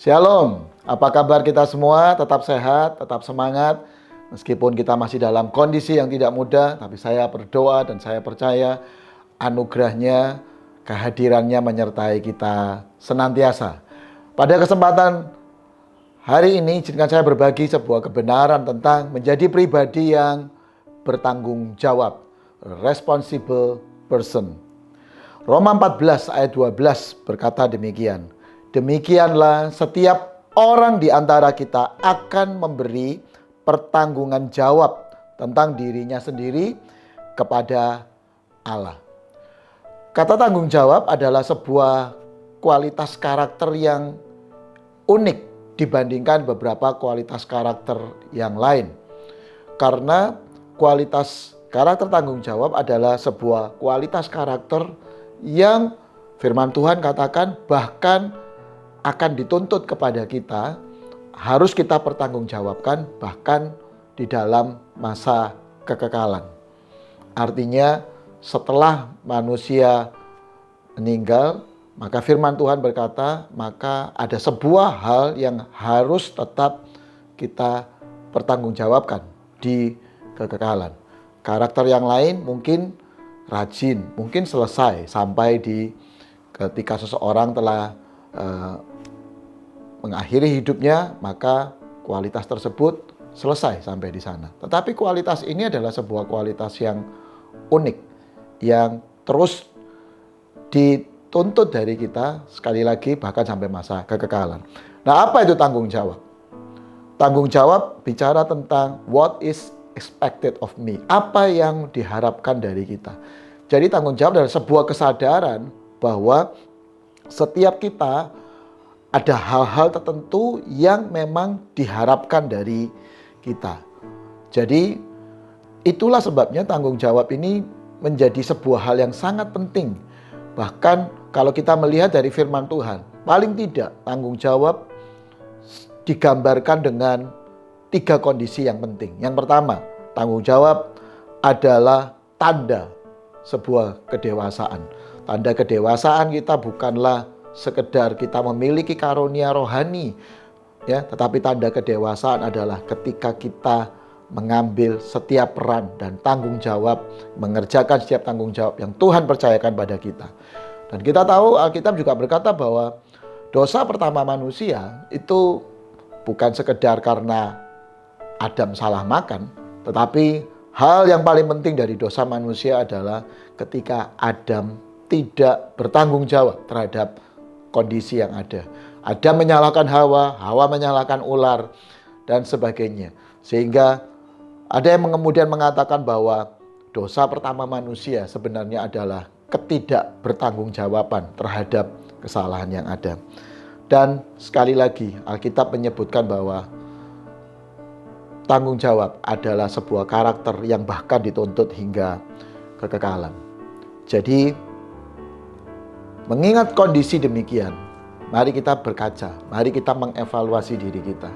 Shalom, apa kabar kita semua? Tetap sehat, tetap semangat. Meskipun kita masih dalam kondisi yang tidak mudah, tapi saya berdoa dan saya percaya anugerahnya, kehadirannya menyertai kita senantiasa. Pada kesempatan hari ini, izinkan saya berbagi sebuah kebenaran tentang menjadi pribadi yang bertanggung jawab, responsible person. Roma 14 ayat 12 berkata demikian. Demikianlah setiap orang di antara kita akan memberi pertanggungan jawab tentang dirinya sendiri kepada Allah. Kata tanggung jawab adalah sebuah kualitas karakter yang unik dibandingkan beberapa kualitas karakter yang lain. Karena kualitas karakter tanggung jawab adalah sebuah kualitas karakter yang firman Tuhan katakan bahkan akan dituntut kepada kita, harus kita pertanggungjawabkan bahkan di dalam masa kekekalan. Artinya setelah manusia meninggal, maka firman Tuhan berkata, maka ada sebuah hal yang harus tetap kita pertanggungjawabkan di kekekalan. Karakter yang lain mungkin rajin, mungkin selesai sampai di ketika seseorang telah mengakhiri hidupnya, maka kualitas tersebut selesai sampai di sana. Tetapi kualitas ini adalah sebuah kualitas yang unik, yang terus dituntut dari kita sekali lagi bahkan sampai masa kekekalan. Nah, apa itu tanggung jawab? Tanggung jawab bicara tentang what is expected of me. Apa yang diharapkan dari kita. Jadi tanggung jawab adalah sebuah kesadaran bahwa setiap kita ada hal-hal tertentu yang memang diharapkan dari kita. Jadi itulah sebabnya tanggung jawab ini menjadi sebuah hal yang sangat penting. Bahkan kalau kita melihat dari firman Tuhan, paling tidak tanggung jawab digambarkan dengan 3 kondisi yang penting. Yang pertama, tanggung jawab adalah tanda sebuah kedewasaan. Tanda kedewasaan kita bukanlah sekedar kita memiliki karunia rohani, ya, tetapi tanda kedewasaan adalah ketika kita mengambil setiap peran dan tanggung jawab, mengerjakan setiap tanggung jawab yang Tuhan percayakan pada kita. Dan kita tahu Alkitab juga berkata bahwa dosa pertama manusia itu bukan sekedar karena Adam salah makan, tetapi hal yang paling penting dari dosa manusia adalah ketika Adam tidak bertanggung jawab terhadap kondisi yang ada. Adam menyalahkan Hawa, Hawa menyalahkan ular, dan sebagainya. Sehingga ada yang kemudian mengatakan bahwa dosa pertama manusia sebenarnya adalah ketidakbertanggungjawaban terhadap kesalahan yang ada. Dan sekali lagi Alkitab menyebutkan bahwa tanggung jawab adalah sebuah karakter yang bahkan dituntut hingga kekekalan. Jadi mengingat kondisi demikian, mari kita berkaca, mari kita mengevaluasi diri kita.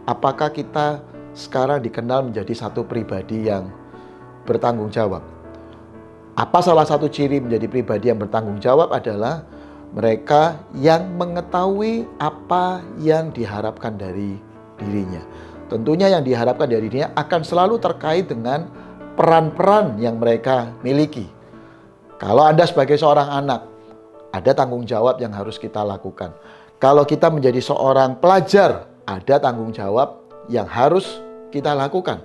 Apakah kita sekarang dikenal menjadi satu pribadi yang bertanggung jawab? Apa salah satu ciri menjadi pribadi yang bertanggung jawab adalah mereka yang mengetahui apa yang diharapkan dari dirinya. Tentunya yang diharapkan dari dirinya akan selalu terkait dengan peran-peran yang mereka miliki. Kalau Anda sebagai seorang anak, ada tanggung jawab yang harus kita lakukan. Kalau kita menjadi seorang pelajar, ada tanggung jawab yang harus kita lakukan.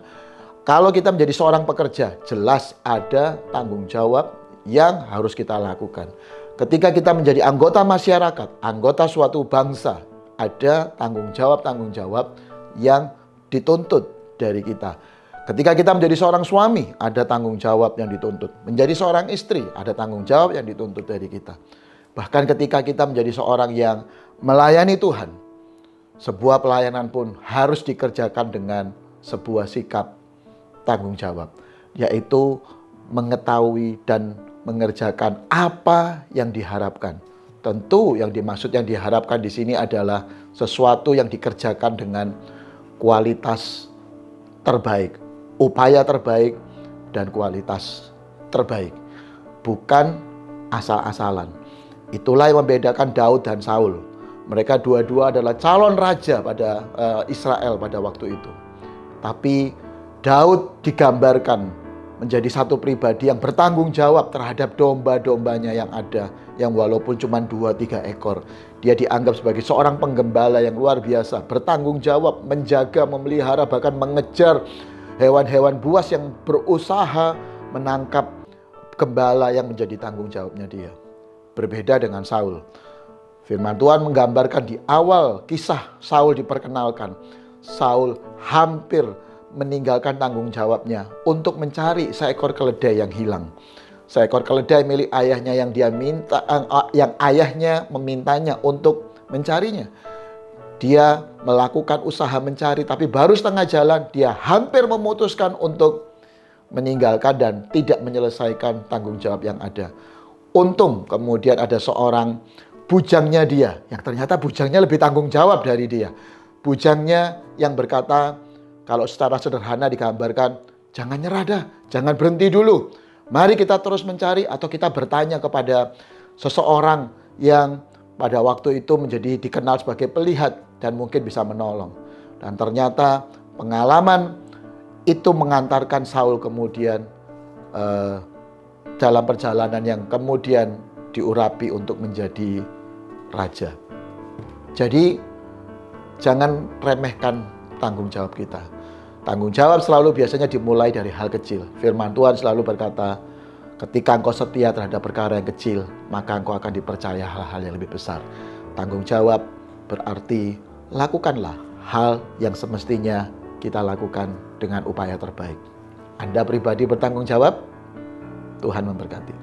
Kalau kita menjadi seorang pekerja, jelas ada tanggung jawab yang harus kita lakukan. Ketika kita menjadi anggota masyarakat, anggota suatu bangsa, ada tanggung jawab yang dituntut dari kita. Ketika kita menjadi seorang suami, ada tanggung jawab yang dituntut. Menjadi seorang istri, ada tanggung jawab yang dituntut dari kita. Bahkan ketika kita menjadi seorang yang melayani Tuhan, sebuah pelayanan pun harus dikerjakan dengan sebuah sikap tanggung jawab, yaitu mengetahui dan mengerjakan apa yang diharapkan. Tentu yang diharapkan di sini adalah sesuatu yang dikerjakan dengan kualitas terbaik, upaya terbaik, dan kualitas terbaik. Bukan asal-asalan. Itulah yang membedakan Daud dan Saul. Mereka dua-dua adalah calon raja pada Israel pada waktu itu. Tapi Daud digambarkan menjadi satu pribadi yang bertanggung jawab terhadap domba-dombanya yang ada, yang walaupun cuma 2-3 ekor. Dia dianggap sebagai seorang penggembala yang luar biasa, bertanggung jawab, menjaga, memelihara, bahkan mengejar hewan-hewan buas yang berusaha menangkap gembala yang menjadi tanggung jawabnya dia. Berbeda dengan Saul. Firman Tuhan menggambarkan di awal kisah Saul diperkenalkan, Saul hampir meninggalkan tanggung jawabnya untuk mencari seekor keledai yang hilang. Seekor keledai milik ayahnya yang ayahnya memintanya untuk mencarinya. Dia melakukan usaha mencari, tapi baru setengah jalan dia hampir memutuskan untuk meninggalkan dan tidak menyelesaikan tanggung jawab yang ada. Untung kemudian ada seorang bujangnya dia, yang ternyata bujangnya lebih tanggung jawab dari dia. Bujangnya yang berkata, kalau secara sederhana digambarkan, jangan nyerah dah, jangan berhenti dulu. Mari kita terus mencari atau kita bertanya kepada seseorang yang pada waktu itu menjadi dikenal sebagai pelihat dan mungkin bisa menolong. Dan ternyata pengalaman itu mengantarkan Saul kemudian dalam perjalanan yang kemudian diurapi untuk menjadi raja. Jadi jangan remehkan tanggung jawab kita. Tanggung jawab selalu biasanya dimulai dari hal kecil. Firman Tuhan selalu berkata, ketika engkau setia terhadap perkara yang kecil, maka engkau akan dipercaya hal-hal yang lebih besar. Tanggung jawab berarti lakukanlah hal yang semestinya kita lakukan dengan upaya terbaik. Anda pribadi bertanggung jawab, Tuhan memberkati.